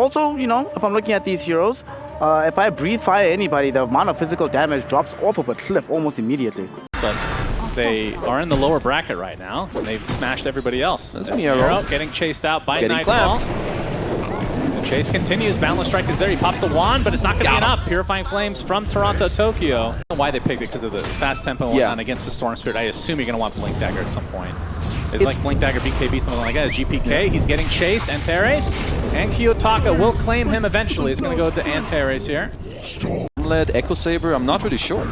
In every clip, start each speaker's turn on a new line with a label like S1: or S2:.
S1: also, you know, if I'm looking at these heroes, if I breathe fire anybody, the amount of physical damage drops off of a cliff almost immediately.
S2: But they are in the lower bracket right now. They've smashed everybody else.
S3: That's MieRo
S2: getting chased out by
S3: getting
S2: Nightfall.
S3: clapped.
S2: The chase continues. Boundless Strike is there. He pops the wand, but it's not going to be enough. Purifying Flames from TORONTOTOKYO. I don't know why they picked it because of the fast tempo and whatnot against the Storm Spirit. I assume you're going to want Blink Dagger at some point. It's like Blink Dagger, BKB, something like that. GPK, he's getting chased. Antares and Kiyotaka will claim him eventually. It's going to go to Antares here.
S3: Led Echo Saber, I'm not really sure.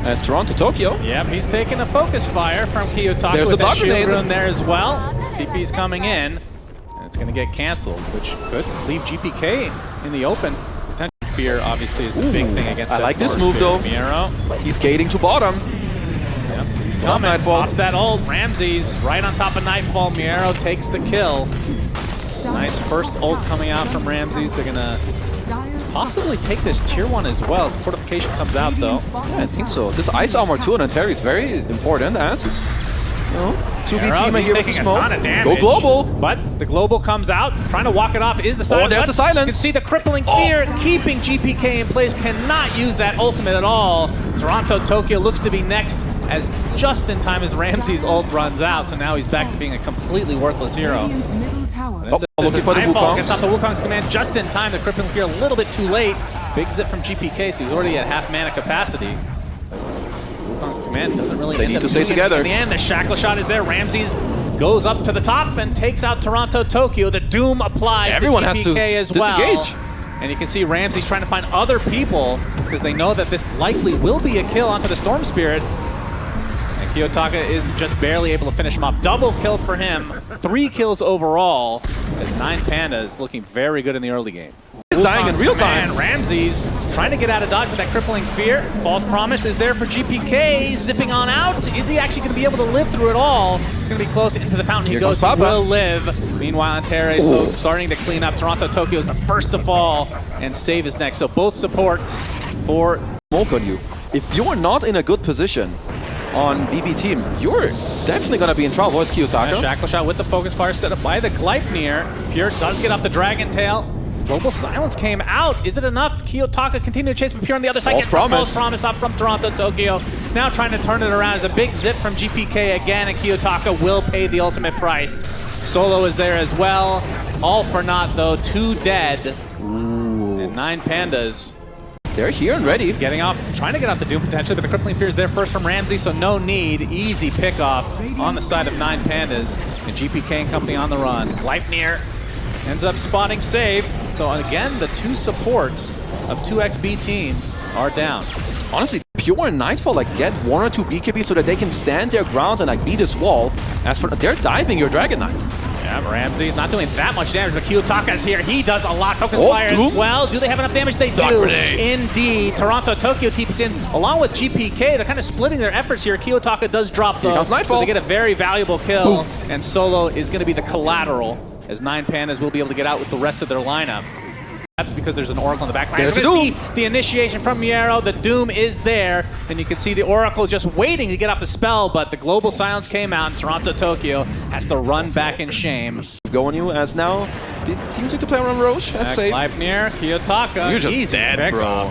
S3: As TORONTOTOKYO.
S2: Yep, he's taking a focus fire from Kiyotaka.
S3: There's
S2: with
S3: a
S2: that shield
S3: grenade
S2: rune there as well. TP's coming in, and it's going to get canceled, which could leave GPK in the open. Potential fear, obviously, is the big thing against that.
S3: I like this move, though.
S2: MieRo.
S3: He's gating to bottom.
S2: Yep, he's coming.
S3: Nightfall.
S2: Pops that ult. Ramses right on top of Nightfall. MieRo takes the kill. Nice first ult coming out from Ramses. They're going to possibly take this tier 1 as well. Fortification comes out, though.
S3: Yeah, I think so. This ice armor too on Antares is very important as, you know, 2B team here with the smoke. Go global.
S2: But the global comes out, trying to walk it off is the silence.
S3: Oh, there's the silence.
S2: You can see the crippling fear keeping GPK in place. Cannot use that ultimate at all. TORONTOTOKYO looks to be next as just in time as Ramses' ult runs out. So now he's back to being a completely worthless hero.
S3: Looking for the
S2: Nightfall gets off
S3: Wukongs.
S2: the Wukong's command just in time. The crippling fear a little bit too late. Big zip from GPK, so he's already at half mana capacity. Wukong's command doesn't really
S3: They need to stay together.
S2: In the end, the shackle shot is there. Ramses goes up to the top and takes out TORONTOTOKYO. The doom applied
S3: Everyone
S2: to
S3: has
S2: GPK
S3: to
S2: as well.
S3: disengage.
S2: And you can see Ramses trying to find other people because they know that this likely will be a kill onto the Storm Spirit. And Kiyotaka is just barely able to finish him off. Double kill for him. 3 kills overall as 9PANDAS looking very good in the early game.
S3: He's dying in real time.
S2: Ramses trying to get out of dodge with that crippling fear. False promise is there for GPK. Zipping on out. Is he actually going to be able to live through it all? It's going to be close into the fountain. He goes, he will live. Meanwhile, Antares though, starting to clean up. TORONTOTOKYO is the first to fall and save his neck. So both supports for
S3: Smoke on you. If you're not in a good position on BB team, you're definitely going to be in trouble. It's Kiyotaka.
S2: Shackle shot with the focus fire set up by the Gleipnir. Pure does get off the Dragon Tail. Global Silence came out. Is it enough? Kiyotaka continued to chase, but Pure on the other side. False promise up from TORONTOTOKYO. Now trying to turn it around as a big zip from GPK again, and Kiyotaka will pay the ultimate price. Solo is there as well. All for naught though. 2 dead.
S3: Ooh.
S2: And 9PANDAS.
S3: They're here and ready.
S2: Getting off, trying to get off the Doom potentially, but the Crippling Fear is there first from Ramsey, so no need. Easy pickoff on the side of 9PANDAS. And GPK and company on the run. Gleipnir ends up spotting save. So again, the 2 supports of 2XB team are down.
S3: Honestly, Pure and Nightfall like get 1 or 2 BKB so that they can stand their ground and like beat this wall. As for they're diving your Dragon Knight.
S2: Yeah, Ramsey's not doing that much damage, but Kiyotaka's here. He does a lot. Focus fire as well. Do they have enough damage? They do. Indeed. TORONTOTOKYO TP's in along with GPK. They're kind of splitting their efforts here. Kiyotaka does drop though. So they get a very valuable kill. And Solo is going to be the collateral as 9PANDAS will be able to get out with the rest of their lineup. That's because there's an Oracle in the back line. You're going to see the initiation from MieRo. The Doom is there. And you can see the Oracle just waiting to get off the spell, but the Global Silence came out, and TORONTOTOKYO has to run back in shame.
S3: Go on you as now, teams need to play around Roche as safe.
S2: Gleipnir, Kiyotaka.
S3: You're just dead, bro.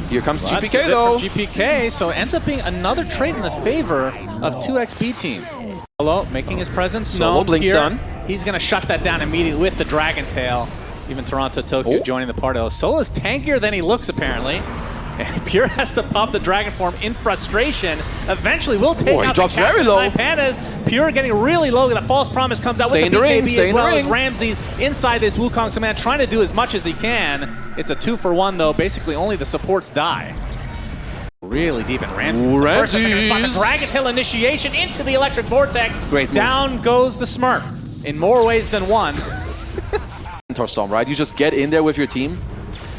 S3: Here comes GPK though.
S2: GPK, so it ends up being another trade in the favor of 2XB team. Solo making his presence known here. He's going to shut that down immediately with the Dragon Tail. Even TORONTOTOKYO joining the party. Solo's tankier than he looks, apparently. And Pure has to pop the Dragon Form in frustration. Eventually, will take out the very low. 9PANDAS. Pure getting really low. The false promise comes out with the BKB as well as Ramses inside this Wukong's command, trying to do as much as he can. It's a 2-for-1, though. Basically, only the supports die. Really deep in Ramses. First, the Dragon Tail initiation into the Electric Vortex.
S3: Great.
S2: Down goes the Smurf in more ways than one.
S3: Centaur Storm, right? You just get in there with your team.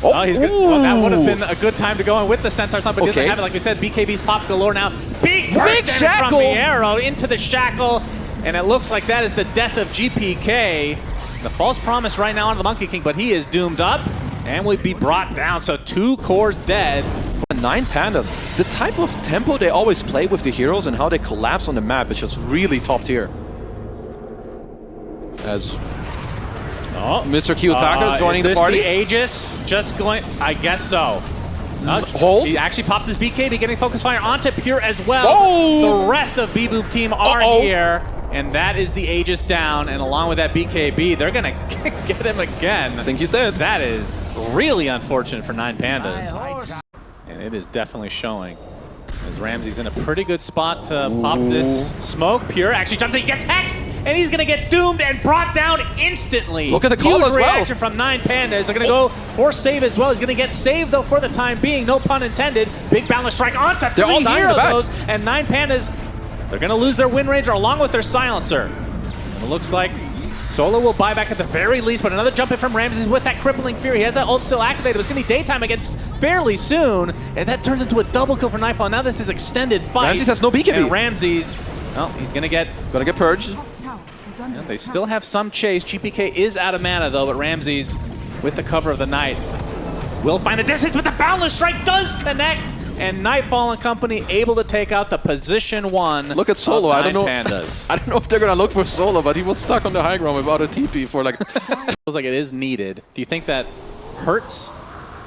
S2: Oh, he's good. Well, that would have been a good time to go in with the Centaur Storm, but he doesn't have it. Like we said, BKB's pop galore now. Big shackle from MieRo into the shackle, and it looks like that is the death of GPK. The false promise right now on the Monkey King, but he is doomed up and will be brought down. So 2 cores dead.
S3: 9PANDAS, the type of tempo they always play with the heroes and how they collapse on the map is just really top tier. As
S2: Oh,
S3: Mr. Kiyotaka joining the party.
S2: The Aegis just going, I guess so.
S3: Hold.
S2: He actually pops his BKB, getting focus fire onto Pure as well.
S3: Oh.
S2: The rest of Betboom team are here, and that is the Aegis down. And along with that BKB, they're gonna get him again.
S3: I think he's dead.
S2: That is really unfortunate for 9PANDAS, and it is definitely showing. As Ramsey's in a pretty good spot to pop this smoke. Pure actually jumps in, he gets hexed, and he's gonna get doomed and brought down instantly.
S3: Look at the call
S2: Huge
S3: as well.
S2: reaction from 9PANDAS. They're gonna go for save as well. He's gonna get saved though for the time being, no pun intended. Big balance strike onto
S3: They're all
S2: three
S3: dying in the
S2: heroes,
S3: back.
S2: and 9PANDAS, they're gonna lose their Wind Ranger along with their silencer. And it looks like Solo will buy back at the very least, but another jump in from Ramsey with that crippling fury. He has that ult still activated. It's going to be daytime against fairly soon, and that turns into a double kill for Nightfall. Now this is extended fight.
S3: Ramsey has no BKB.
S2: And Ramsey's, well, he's going to get
S3: purged.
S2: Yeah, they still have some chase. GPK is out of mana though, but Ramsey's with the cover of the night will find the distance, but the Boundless Strike does connect. And Nightfall and company able to take out the position 1.
S3: Look at Solo. I don't know.
S2: Pandas.
S3: I don't know if they're gonna look for Solo, but he was stuck on the high ground without a TP for like.
S2: Feels like it is needed. Do you think that hurts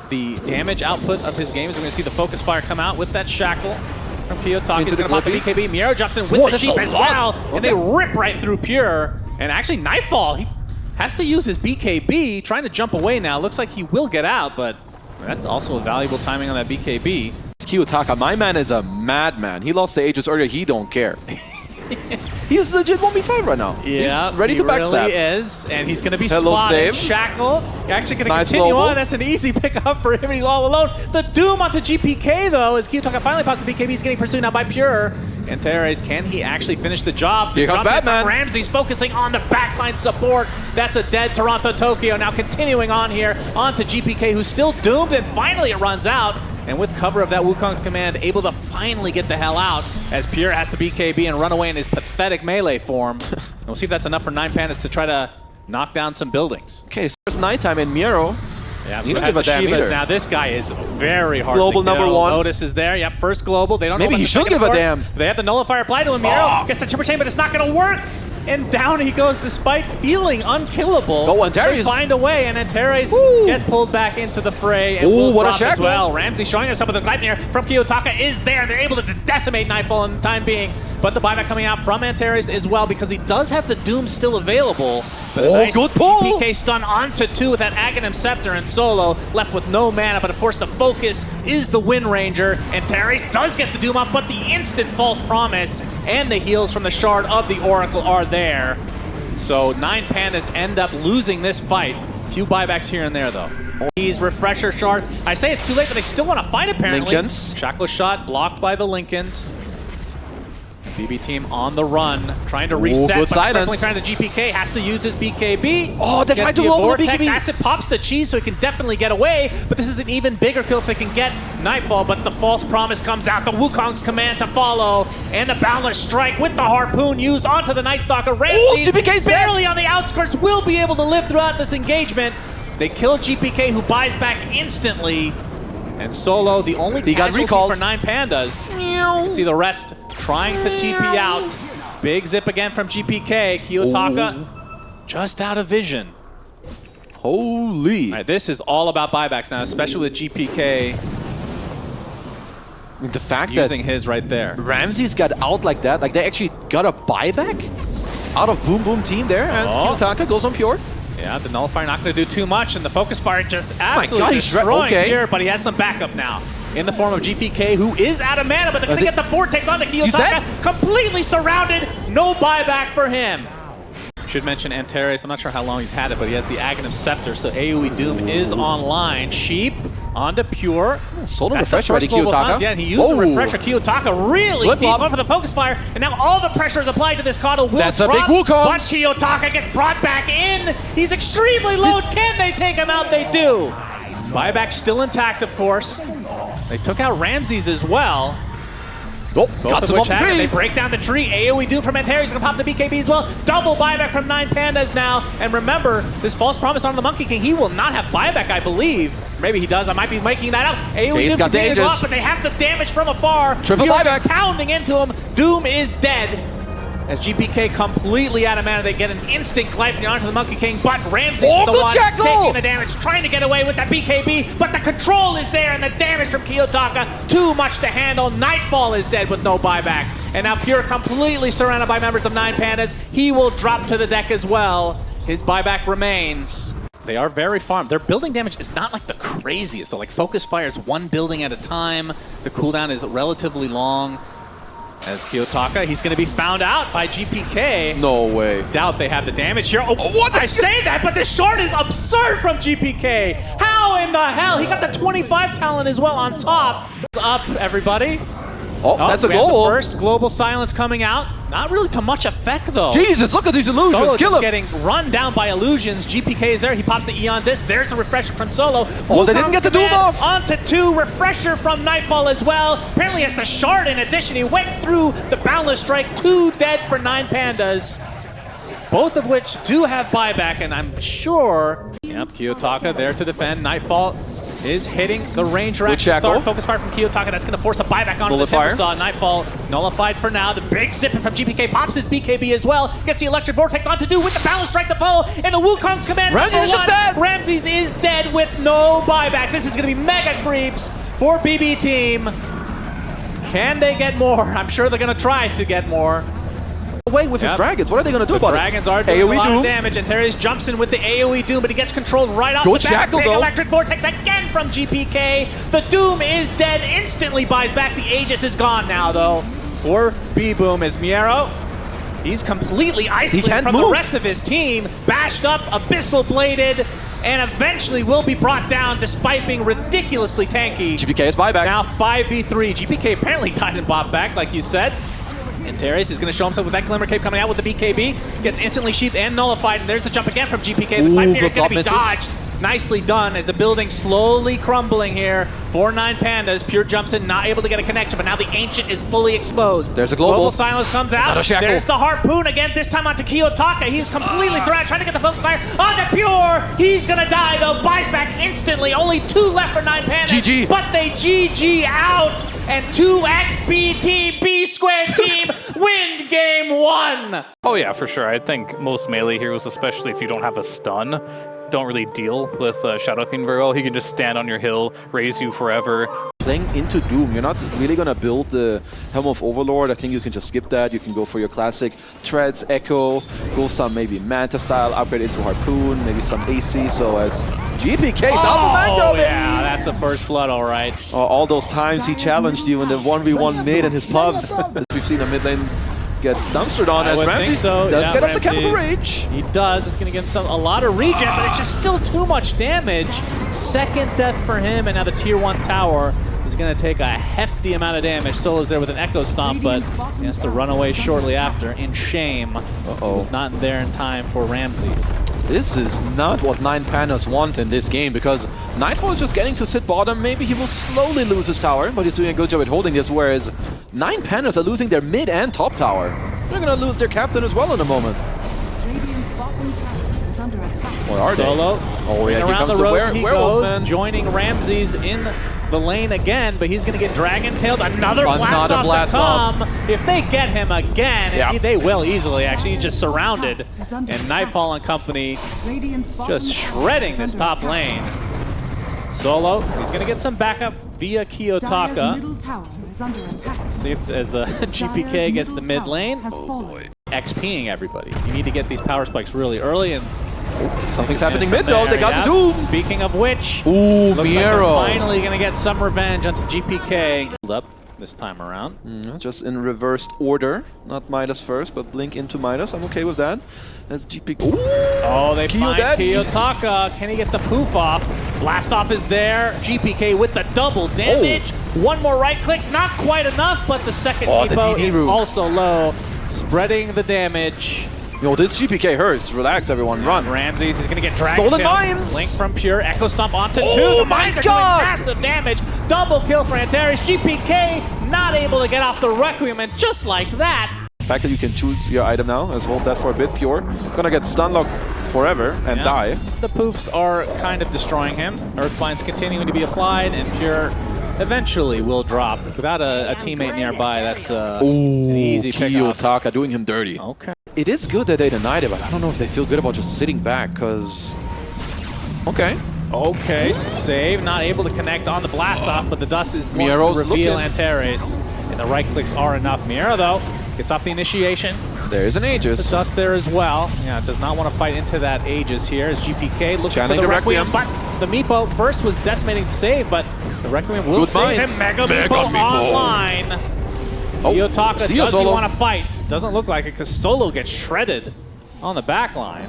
S2: the damage output of his games? We're going to see the focus fire come out with that shackle from Kiyotaka. He's going to pop the BKB. MieRo jumps in with the sheep as well, and they rip right through Pure. And actually, Nightfall, he has to use his BKB, trying to jump away now. Looks like he will get out, but that's also a valuable timing on that BKB.
S3: Kiyotaka, my man is a madman. He lost the Aegis earlier. He don't care. He's legit 1v5 right now.
S2: Yeah,
S3: he's ready to backstab.
S2: He really is, and he's going to be
S3: Hello,
S2: spotted.
S3: save.
S2: Shackle, you're actually going to
S3: Nice
S2: continue
S3: global.
S2: on. That's an easy pickup for him. He's all alone. The Doom onto GPK, though, as Kiyotaka finally pops the BKB. He's getting pursued now by Pure. Antares, can he actually finish the job?
S3: Here comes Batman.
S2: Ramsey's focusing on the backline support. That's a dead TORONTOTOKYO. Now continuing on here onto GPK, who's still doomed, and finally it runs out. And with cover of that Wukong command, able to finally get the hell out as Pure has to BKB and run away in his pathetic melee form. And we'll see if that's enough for 9PANDAS to try to knock down some buildings.
S3: Okay, so it's nighttime and MieRo.
S2: Yeah,
S3: he don't give a damn either.
S2: Now this guy is very hard
S3: Global
S2: to kill.
S3: number 1.
S2: Lotus is there. Yep, first global. They don't
S3: Maybe
S2: know
S3: he
S2: about the
S3: should
S2: second,
S3: give a
S2: of course.
S3: damn.
S2: They have the nullifier applied to him. MieRo gets the Chipper Chain, but it's not going to work. And down he goes despite feeling unkillable.
S3: Oh, Antares.
S2: They find a way, and Antares gets pulled back into the fray and will
S3: what a
S2: drop as
S3: shackle.
S2: well. Ramsey showing himself with the Gleipnir from Kiyotaka is there. They're able to decimate Nightfall in the time being. But the buyback coming out from Antares as well, because he does have the Doom still available. But a nice
S3: good pull.
S2: GPK stun onto 2 with that Aghanim Scepter, and Solo left with no mana. But of course the focus is the Wind Ranger. Antares does get the Doom off, but the instant false promise and the heals from the Shard of the Oracle are there. So 9PANDAS end up losing this fight. Few buybacks here and there though. He's refresher shard. I say it's too late, but they still want to fight apparently.
S3: Lincolns.
S2: Shackle shot blocked by the Lincolns. BB team on the run, trying to reset,
S3: good
S2: but
S3: silence.
S2: definitely trying to GPK, has to use his BKB.
S3: Oh, they tried to
S2: Gets the
S3: roll the
S2: vortex,
S3: BKB.
S2: Acid pops the cheese so he can definitely get away, but this is an even bigger kill if they can get Nightfall, but the false promise comes out, the Wukong's command to follow, and the Boundless Strike with the harpoon used onto the Night Stalker. Ramsey,
S3: GPK's
S2: barely on the outskirts, will be able to live throughout this engagement. They kill GPK, who buys back instantly. And Solo, the only casualty for 9PANDAS. See the rest trying to TP out. Big zip again from GPK. Kiyotaka just out of vision.
S3: Holy.
S2: All right, this is all about buybacks now, especially with GPK
S3: The fact
S2: using
S3: that
S2: his right there.
S3: Ramsey's got out like that, like they actually got a buyback out of Boom Boom team there as Kiyotaka goes on Pure.
S2: Yeah, the Nullifier not going to do too much, and the Focus Fire just absolutely
S3: he's
S2: destroying here, but he has some backup now in the form of GPK, who is out of mana, but they're going to get the Vortex onto Kiyotaka, completely surrounded, no buyback for him. Should mention Antares, I'm not sure how long he's had it, but he has the Aghanim Scepter, so AoE Doom is online. Sheep onto Pure.
S3: Sold a refresher ready, Kiyotaka.
S2: Yeah, and he used the refresher. Kiyotaka really
S3: Flip
S2: deep
S3: flop.
S2: over the Focus Fire, and now all the pressure is applied to this Coddle.
S3: That's a big Wukong.
S2: But Kiyotaka gets brought back in. He's extremely low. Can they take him out? They do. Buyback still intact, of course. They took out Ramsey's as well.
S3: Oh, got some off the tree.
S2: They break down the tree. AoE Doom from Antares. He's going to pop the BKB as well. Double buyback from 9PANDAS now. And remember, this false promise on the Monkey King, he will not have buyback, I believe. Maybe he does. I might be making that out. AoE Doom continues off, but they have the damage from afar.
S3: Triple buyback.
S2: Pounding into him. Doom is dead. As GPK completely out of mana, they get an instant glyphing onto the Monkey King, but Ramsey's the one
S3: Jackal!
S2: taking the damage, trying to get away with that BKB, but the control is there and the damage from Kiyotaka, too much to handle. Nightfall is dead with no buyback. And now Pure completely surrounded by members of 9PANDAS. He will drop to the deck as well. His buyback remains. They are very farmed. Their building damage is not like the craziest. So like focus fires one building at a time. The cooldown is relatively long. As Kiyotaka, he's going to be found out by GPK.
S3: No way.
S2: Doubt they have the damage here. Oh, what? I say that, but this shard is absurd from GPK. How in the hell? He got the 25 talent as well on top. Up, everybody.
S3: Oh, that's a
S2: we have
S3: global.
S2: the first global silence coming out. Not really to much effect, though.
S3: Jesus, look at these illusions.
S2: Solo
S3: Kill
S2: just
S3: him.
S2: getting run down by illusions. GPK is there. He pops the Eon Disc. There's a refresher from Solo.
S3: Oh, they didn't get the Doom off.
S2: Onto 2. Refresher from Nightfall as well. Apparently, it's the shard in addition. He went through the Boundless Strike. 2 dead for 9PANDAS. Both of which do have buyback, and I'm sure. Yep, Kiyotaka there to defend. Nightfall is hitting the range rack to start. Focus fire from Kiyotaka. That's going to force a buyback onto the Timbersaw. Nightfall nullified for now. The big zipping from GPK pops his BKB as well. Gets the Electric Vortex on to do with the Balance Strike to follow. And the Wukong's command.
S3: Ramses is just dead.
S2: Ramses is dead with no buyback. This is going to be mega creeps for BB Team. Can they get more? I'm sure they're going to try to get more.
S3: Away with his dragons. What are they going to do about it?
S2: Dragons are doing a lot of damage, and Antares jumps in with the AoE Doom, but he gets controlled right off the bat.
S3: Jackal,
S2: Big Electric Vortex again from GPK. The Doom is dead, instantly buys back. The Aegis is gone now, though, for Betboom as MieRo. He's completely isolated from the rest of his team, bashed up, abyssal bladed, and eventually will be brought down despite being ridiculously tanky.
S3: GPK is buyback.
S2: Now 5v3. GPK apparently died and bought back, like you said. Antares is going to show himself with that Glimmer Cape coming out with the BKB. Gets instantly sheathed and nullified, and there's the jump again from GPK. The Glyphir is going to be dodged. Nicely done as the building slowly crumbling here for 9PANDAS. Pure jumps in, not able to get a connection, but now the Ancient is fully exposed.
S3: There's a global.
S2: Silence comes out. There's the Harpoon again, this time onto Kiyotaka. He's completely surrounded, trying to get the focus fire onto Pure. He's going to die, though. Buys back instantly. Only 2 left for 9PANDAS.
S3: GG.
S2: But they GG out, and 2xB team, B squared team, win game 1.
S4: Oh yeah, for sure. I think most melee heroes, especially if you don't have a stun, don't really deal with Shadow Fiend very well. He can just stand on your hill, raise you forever.
S3: Playing into Doom, you're not really going to build the Helm of Overlord. I think you can just skip that. You can go for your classic Treads, Echo, go some maybe Manta style, upgrade into Harpoon, maybe some AC. So as GPK, double Mando, baby!
S2: Yeah, that's a first blood, all right.
S3: All those times he challenged you in the 1v1 mid and his pubs. We've seen a mid lane get dumpstered on as Ramsey does get up the chemical rage.
S2: He does. It's going to give him a lot of regen, but it's just still too much damage. Second death for him, and now the tier 1 tower is going to take a hefty amount of damage. Solo's there with an Echo Stomp, but he has to run away shortly after in shame. He's not there in time for Ramses.
S3: This is not what 9PANDAS want in this game, because Nightfall is just getting to sit bottom. Maybe he will slowly lose his tower, but he's doing a good job at holding this, whereas 9PANDAS are losing their mid and top tower. They're going to lose their captain as well in a moment. What are they?
S2: Solo.
S3: Oh yeah,
S2: around the road he
S3: werewolf
S2: goes,
S3: man.
S2: joining Ramses in the lane again, but he's going to get Dragon-tailed. Another blast off to come. If they get him again, and they will easily, actually. He's just surrounded. And Nightfall and company just shredding this top lane. Solo, he's going to get some backup via Kiyotaka. See if as GPK gets the mid lane. Oh boy. XPing everybody. You need to get these power spikes really early, and
S3: something's happening mid though. They got the Doom.
S2: Speaking of which,
S3: ooh,
S2: looks
S3: MieRo.
S2: like they're finally gonna get some revenge onto GPK. Up this time around.
S3: Just in reversed order. Not Midas first, but Blink into Midas. I'm okay with that. That's GPK. Ooh,
S2: oh, they find Kiyotaka. Can he get the poof off? Blast off is there. GPK with the double damage. One more right click, not quite enough, but the second depot is also low, spreading the damage.
S3: Yo, this GPK hurts. Relax, everyone. Run.
S2: Ramses is going to get dragged.
S3: Stolen mines.
S2: Link from Pure. Echo Stomp onto 2.
S3: Oh
S2: the mines are doing massive damage. Double kill for Antares. GPK not able to get off the Requiem, and just like that.
S3: The fact that you can choose your item now, as hold that for a bit. Pure gonna get stun locked forever and die.
S2: The poofs are kind of destroying him. Earthbind's continuing to be applied, and Pure eventually will drop. Without a teammate nearby, that's an easy pick off.
S3: Kiyotaka doing him dirty.
S2: Okay.
S3: It is good that they denied it, but I don't know if they feel good about just sitting back, because... Okay.
S2: Okay, save, not able to connect on the blast off, but the dust is going
S3: MieRo's
S2: to reveal
S3: looking.
S2: Antares. And the right clicks are enough. MieRo, though, gets off the initiation.
S3: There is an Aegis.
S2: The dust there as well. Yeah, does not want to fight into that Aegis here as GPK looking
S3: Channeling
S2: for the
S3: the
S2: Requiem.
S3: Requiem.
S2: But the Meepo first was decimating the save, but the Requiem will
S3: Good
S2: save
S3: minds.
S2: him. Mega
S3: Mega
S2: Meepo
S3: Meepo.
S2: online.
S3: Oh,
S2: Kiyotaka,
S3: see ya,
S2: does he
S3: Solo.
S2: want to fight? Doesn't look like it because Solo gets shredded on the back line.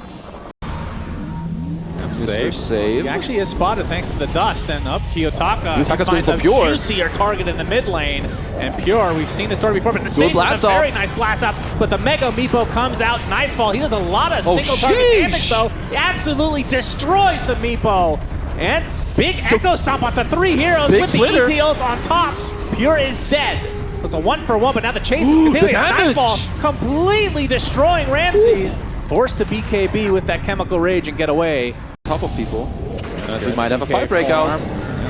S3: Mr. Save.
S2: He actually is spotted thanks to the dust, and up Kiyotaka
S3: Kiyotaka's going
S2: finds
S3: for
S2: a
S3: Pure.
S2: juicier target in the mid lane. And Pure, we've seen this story before, but the save
S3: blast
S2: is a very
S3: off.
S2: nice blast up. But the Mega Meepo comes out, Nightfall. He does a lot of single target
S3: sheesh.
S2: damage though. He absolutely destroys the Meepo. And big Echo Stomp onto 3 heroes
S3: Big
S2: with
S3: splitter.
S2: the ET ult on top. Pure is dead. It's a 1-for-1, but now the chase is
S3: Ooh, the
S2: continuing.
S3: damage.
S2: Nightfall completely destroying Ramses. Forced to BKB with that Chemical Rage and get away.
S3: Top of people. We might have a fight breakout.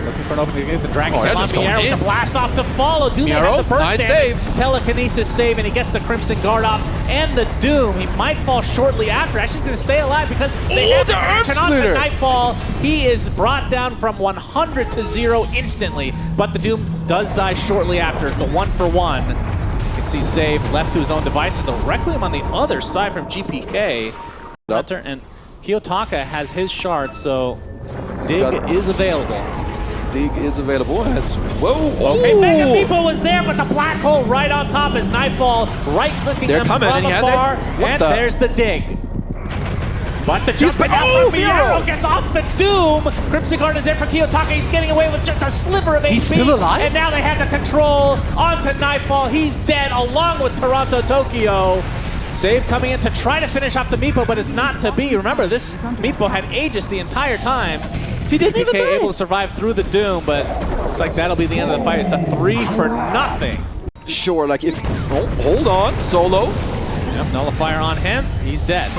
S2: Looking for an opening to get the Dragon
S3: Oh,
S2: Tail
S3: that's
S2: on
S3: just going
S2: MieRo with
S3: in.
S2: the blast off to follow. Do they
S3: MieRo,
S2: have the burst
S3: nice
S2: damage?
S3: save.
S2: Telekinesis save, and he gets the Crimson Guard off and the Doom. He might fall shortly after. Actually, going to stay alive because they have the action on the Nightfall. He is brought down from 100 to 0 instantly, but the Doom does die shortly after. It's a 1-for-1. You can see Save left to his own devices. The Requiem on the other side from GPK.
S3: Yep.
S2: And Kiyotaka has his shard, so Dig is available.
S3: Dig is available. Whoa!
S2: Okay, Mega Meepo was there, but the black hole right on top is Nightfall, right-clicking
S3: They're
S2: them
S3: coming,
S2: from
S3: and he has
S2: afar,
S3: it. What
S2: and
S3: the?
S2: there's the Dig. But the jumping out
S3: oh,
S2: from
S3: MieRo.
S2: MieRo gets off the Doom. Crimson Guard is there for Kiyotaka. He's getting away with just a sliver of HP.
S3: He's still alive?
S2: And now they have the control onto Nightfall. He's dead along with TORONTOTOKYO. Save coming in to try to finish off the Meepo, but it's not to be. Remember, this Meepo had Aegis the entire time.
S3: He didn't even die.
S2: able to survive through the Doom, but looks like that'll be the end of the fight. It's a 3-for-0.
S3: Sure, like if... Oh, hold on. Solo.
S2: Yep, nullifier on him. He's dead.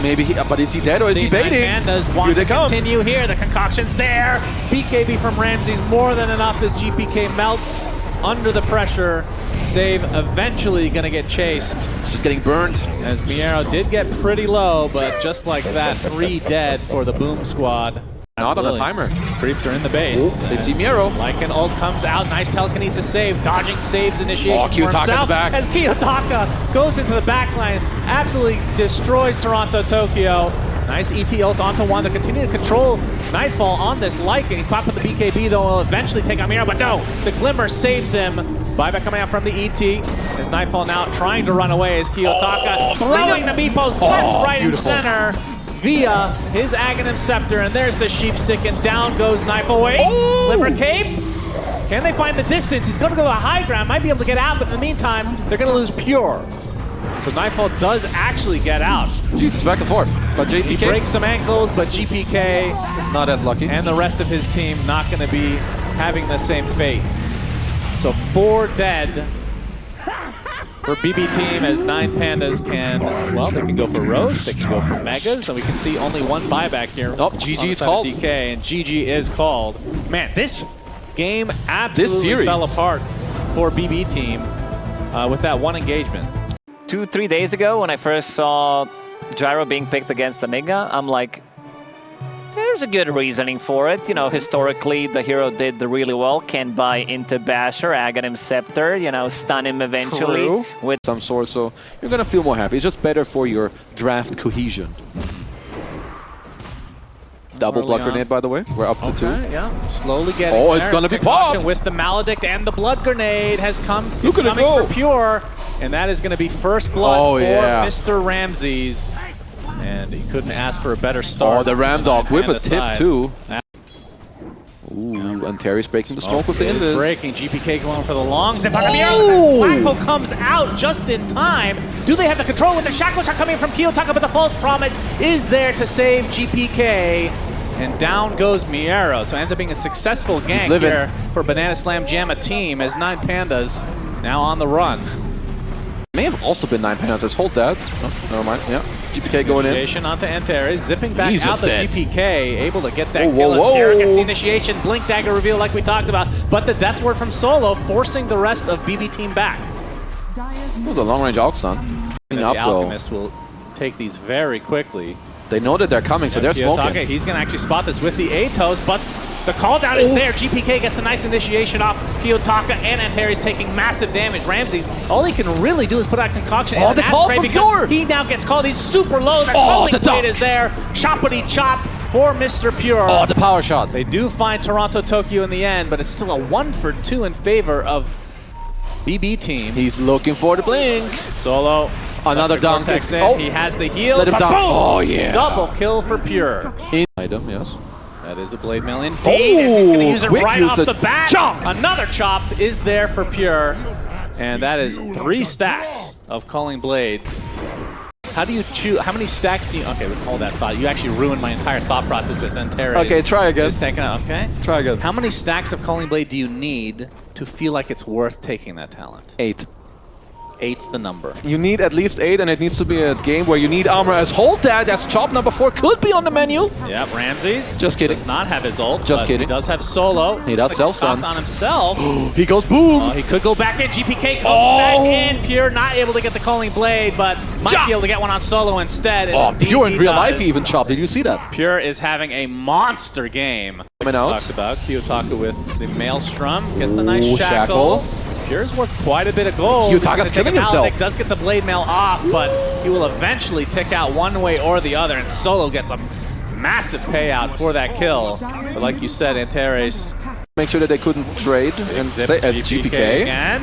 S3: Maybe he... But is he dead or is he baiting?
S2: Pandas
S3: Here
S2: want
S3: they
S2: to
S3: come.
S2: continue here. The concoction's there. BKB from Ramses more than enough as GPK melts under the pressure. Save eventually going to get chased.
S3: Just getting burned.
S2: As MieRo did get pretty low, but just like that, 3 dead for the Boom squad.
S3: Not on a
S2: Absolutely.
S3: timer.
S2: Creeps are in the base.
S3: Oh, they see MieRo.
S2: Lycan ult comes out, nice telekinesis save, dodging saves initiation
S3: Oh,
S2: for
S3: Kiyotaka's
S2: himself
S3: back.
S2: as Kiyotaka goes into the back line, absolutely destroys TORONTOTOKYO. Nice ET ult onto one to continue to control Nightfall on this Lycan. He's popping the BKB though, will eventually take out MieRo, but no, the Glimmer saves him. Buyback coming out from the ET as Nightfall now trying to run away as Kiyotaka throwing the Meepos left, right,
S3: beautiful.
S2: and center via his Aghanim Scepter, and there's the Sheep Stick, and down goes Nightfall. Wait, Glimmer Cape? Can they find the distance? He's going to go to the high ground, might be able to get out, but in the meantime, they're going to lose Pure. So Nightfall does actually get out.
S3: Jesus, back and forth. But
S2: He
S3: JPK,
S2: breaks some ankles, but GPK
S3: not as lucky.
S2: and the rest of his team not going to be having the same fate. So 4 dead for BB team as 9PANDAS can, well, they can go for Roach, they can go for Megas, and we can see only 1 buyback here.
S3: Oh, GG is
S2: side
S3: called.
S2: of DK, and GG is called. Man, this game absolutely
S3: series.
S2: fell apart for BB team with that 1 engagement.
S5: 2-3 days ago, when I first saw Gyro being picked against Enigma, I'm like, there's a good reasoning for it. You know, historically, the hero did really well. Can buy into Basher, Aghanim Scepter, you know, stun him eventually.
S3: True.
S5: With
S3: Some sort, so you're gonna feel more happy. It's just better for your draft cohesion. Double
S2: Early
S3: blood
S2: on.
S3: grenade, by the way. We're up to 2.
S2: Yeah, slowly getting
S3: Oh,
S2: there.
S3: it's gonna be
S2: Concoction
S3: popped!
S2: with the Maledict, and the blood grenade has come.
S3: Look at it
S2: coming
S3: go!
S2: for Pure, and that is going to be first blood
S3: Oh,
S2: for
S3: yeah.
S2: Mr. Ramses. And he couldn't ask for a better start.
S3: Oh, the Ram Dog with a
S2: Panda
S3: tip
S2: side.
S3: too. Ooh, Antares breaking the smoke with the
S2: is
S3: Invis.
S2: breaking. GPK going for the long zip. Black Hole comes out just in time. Do they have the control with the shackle shot coming from Kiyotaka, but the false promise is there to save GPK. And down goes MieRo. So it ends up being a successful gank
S3: living.
S2: here for Banana Slam Jamma team as 9PANDAS now on the run.
S3: May have also been 9PANDAS. Hold that. Oh, never mind. Yeah. GPK going in.
S2: Initiation onto Antares, zipping back
S3: He's
S2: out
S3: just
S2: the
S3: dead.
S2: GPK, able to get that
S3: Whoa,
S2: kill.
S3: whoa,
S2: Derek gets
S3: whoa.
S2: the initiation, blink dagger reveal like we talked about, but the death ward from Solo forcing the rest of BB team back.
S3: It was a long-range Aux stun.
S2: And the
S3: Up though.
S2: Alchemist will take these very quickly.
S3: They know that they're coming, so they're
S2: Kiyotaka,
S3: smoking.
S2: he's going to actually spot this with the Atos, but the call down is there. GPK gets a nice initiation off. Kiyotaka and Antares taking massive damage. Ramses, all he can really do is put out Concoction.
S3: Oh,
S2: and
S3: the call from
S2: because
S3: Pure!
S2: he now gets called. He's super low. The
S3: Oh,
S2: calling
S3: the
S2: blade
S3: dunk!
S2: is there. Choppity chop for Mr. Pure.
S3: Oh, the power shot.
S2: They do find Toronto-Tokyo in the end, but it's still a 1-for-2 in favor of BB team.
S3: He's looking for the blink.
S2: Solo.
S3: Another dunk.
S2: Vortex in.
S3: Oh.
S2: He has the heal.
S3: Let him dunk.
S2: Boom!
S3: Oh, yeah.
S2: Double kill for Pure.
S3: Item, yes.
S2: That is a blade mail indeed. And he's going to use it
S3: quick
S2: right off
S3: usage.
S2: the bat.
S3: Chop!
S2: Another chop is there for Pure. And that is 3 stacks of calling blades. How do you choose? How many stacks do you? Okay, hold that thought. You actually ruined my entire thought process as Antares.
S3: Okay, try again.
S2: Is taking out. Okay.
S3: Try again.
S2: How many stacks of calling blade do you need to feel like it's worth taking that talent?
S3: 8.
S2: 8's the number.
S3: You need at least 8, and it needs to be a game where you need armor as hold that. As chop number 4 could be on the menu.
S2: Yep, Ramses.
S3: Just kidding.
S2: Does not have his ult.
S3: Just
S2: but
S3: kidding.
S2: He does have Solo.
S3: He does self-stun.
S2: On himself.
S3: He goes boom.
S2: He could go back in. GPK goes back in. Pure not able to get the calling blade, but might
S3: Chop!
S2: be able to get one on Solo instead. And
S3: Oh,
S2: indeed
S3: Pure in
S2: he
S3: real
S2: does.
S3: life he even chopped. Did you see that?
S2: Pure is having a monster game.
S3: Coming out.
S2: Talked about Kiyotaka with the Maelstrom. Gets a nice
S3: Ooh,
S2: shackle. Pure's worth quite a bit of gold.
S3: Kiyotaka's
S2: He's gonna
S3: killing
S2: take him out.
S3: himself.
S2: Nick does get the blade mail off, but he will eventually tick out one way or the other, and Solo gets a massive payout for that kill. But like you said, Antares
S3: Make sure that they couldn't trade and stay as GPK.
S2: again.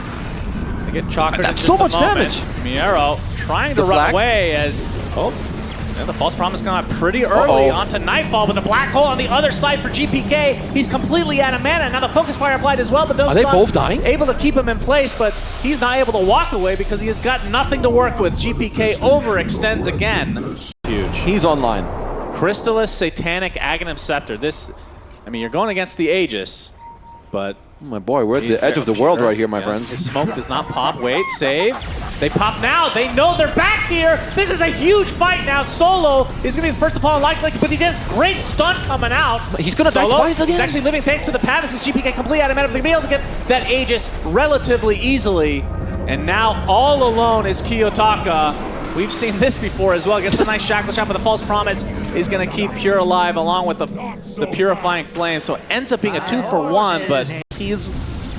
S2: They get chocolate.
S3: That's so much damage.
S2: MieRo trying to
S3: The
S2: run
S3: flag.
S2: away as yeah, the false promise coming out pretty early onto Nightfall, but the black hole on the other side for GPK. He's completely out of mana. Now the focus fire applied as well, but those
S3: Are they
S2: stuns
S3: both dying?
S2: able to keep him in place, but he's not able to walk away because he has got nothing to work with. GPK overextends again. Huge.
S3: He's online.
S2: Crystallis Satanic Aghanim Scepter. This, I mean, you're going against the Aegis, but
S3: Oh my boy, we're at the edge of the world right here, my friends.
S2: his smoke does not pop. Wait, save. They pop now. They know they're back here. This is a huge fight now. Solo is going to be the first to fall in likely, but he did great stun coming out.
S3: He's going to die
S2: Solo
S3: twice again.
S2: is actually living thanks to the Pavis and GPK completely out of mana. They're going to be able to get that Aegis relatively easily. And now all alone is Kiyotaka. We've seen this before as well. Gets a nice shackle shot, but the false promise is going to keep Pure alive along with the purifying flame. So it ends up being a 2-for-1, but
S3: He's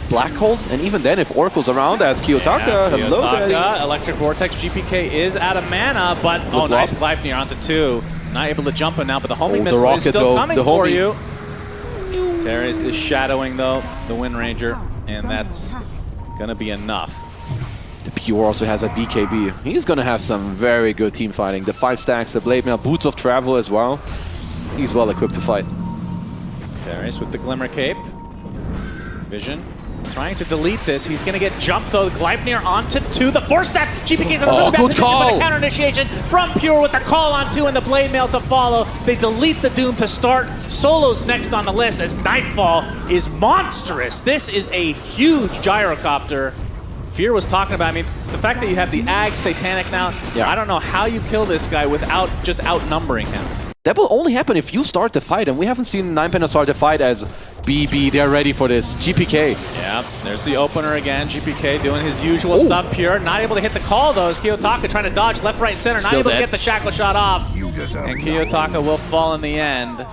S3: black hole, and even then, if Oracle's around as Kiyotaka, hello there.
S2: Kiyotaka, Electric Vortex, GPK is out of mana, but nice Gleipnir onto 2. Not able to jump him now, but the homing
S3: the
S2: missile
S3: rocket,
S2: is still
S3: though,
S2: coming
S3: the
S2: for
S3: homie.
S2: you. Antares is shadowing, though, the Wind Ranger, and that's going to be enough.
S3: The Pure also has a BKB. He's going to have some very good team fighting. The 5 stacks, the blade mail, boots of travel as well. He's well equipped to fight.
S2: Antares with the Glimmer Cape. Vision. Trying to delete this. He's going to get jumped, though. Gleipnir onto 2. The 4-step. GPK's in a really bad
S3: good
S2: position
S3: call.
S2: with a counter initiation from Pure with the call on 2 and the blade mail to follow. They delete the Doom to start. Solo's next on the list as Nightfall is monstrous. This is a huge gyrocopter. Fear was talking about, I mean, the fact that you have the Ag Satanic now, I don't know how you kill this guy without just outnumbering him.
S3: That will only happen if you start the fight, and we haven't seen 9PANDAS start the fight as BB. They're ready for this. GPK.
S2: Yeah, there's the opener again. GPK doing his usual stuff. Pure, not able to hit the call though. As Kiyotaka trying to dodge left, right, and center. Not able to get the shackle shot off. And Kiyotaka will fall in the end.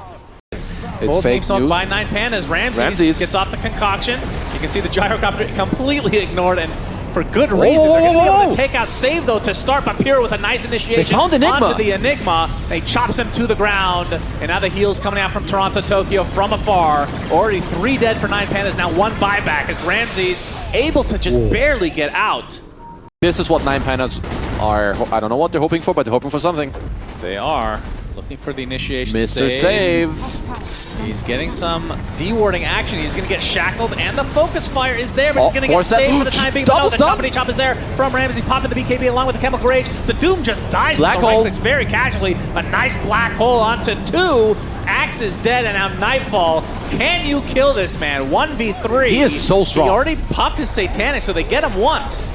S3: It's fake
S2: Full
S3: news.
S2: by 9PANDAS. Ramses gets off the concoction. You can see the gyrocopter completely ignored, and for good reason. They're going to be able to take out save though to start, but Pure with a nice initiation.
S3: They found Enigma.
S2: Onto the Enigma. They chops him to the ground, and now the heals coming out from Toronto-Tokyo from afar. Already 3 dead for 9PANDAS, now 1 buyback as Ramses able to just barely get out.
S3: This is what 9PANDAS are. I don't know what they're hoping for, but they're hoping for something.
S2: They are looking for the initiation.
S3: Mr. Save.
S2: He's getting some dewarding action. He's going to get shackled, and the focus fire is there, but he's going to get
S3: force that.
S2: saved for the time being. But no,
S3: Double
S2: the
S3: stun.
S2: choppity chop is there from Ramsey, popping the BKB along with the chemical rage. The Doom just dies
S3: Black
S2: with the right
S3: hole.
S2: clicks very casually. A nice black hole onto 2. Axe is dead, and now Nightfall. Can you kill this man? 1v3.
S3: He is so strong.
S2: He already popped his Satanic, so they get him once.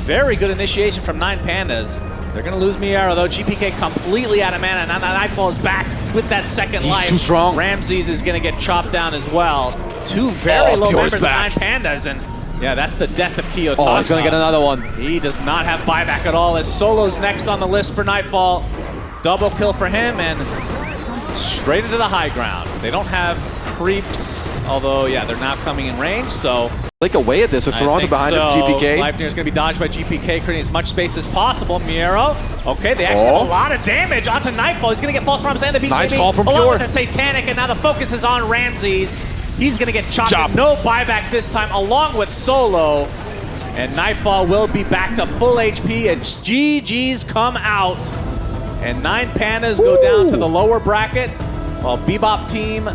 S2: Very good initiation from 9PANDAS. They're going to lose MieRo, though. GPK completely out of mana. Now Nightfall is back with that second life.
S3: He's too strong.
S2: Ramses is going to get chopped down as well. Two very low members of
S3: back.
S2: 9PANDAS, and yeah, that's the death of kiyotaka.
S3: Oh, he's going to get another one.
S2: He does not have buyback at all, as Solo's next on the list for Nightfall. Double kill for him, and straight into the high ground. They don't have creeps, although, yeah, they're now coming in range, so...
S3: Like away at this with Toronto behind him, GPK.
S2: Leifner is going to be dodged by GPK, creating as much space as possible. MieRo, okay, they actually have a lot of damage onto Nightfall. He's going to get false promise and the BKB.
S3: Nice call from
S2: along
S3: Pure.
S2: with the Satanic, and now the focus is on Ramses. He's going to get chopped. No buyback this time, along with Solo. And Nightfall will be back to full HP, and GG's come out. And 9PANDAS go down to the lower bracket, while Bebop team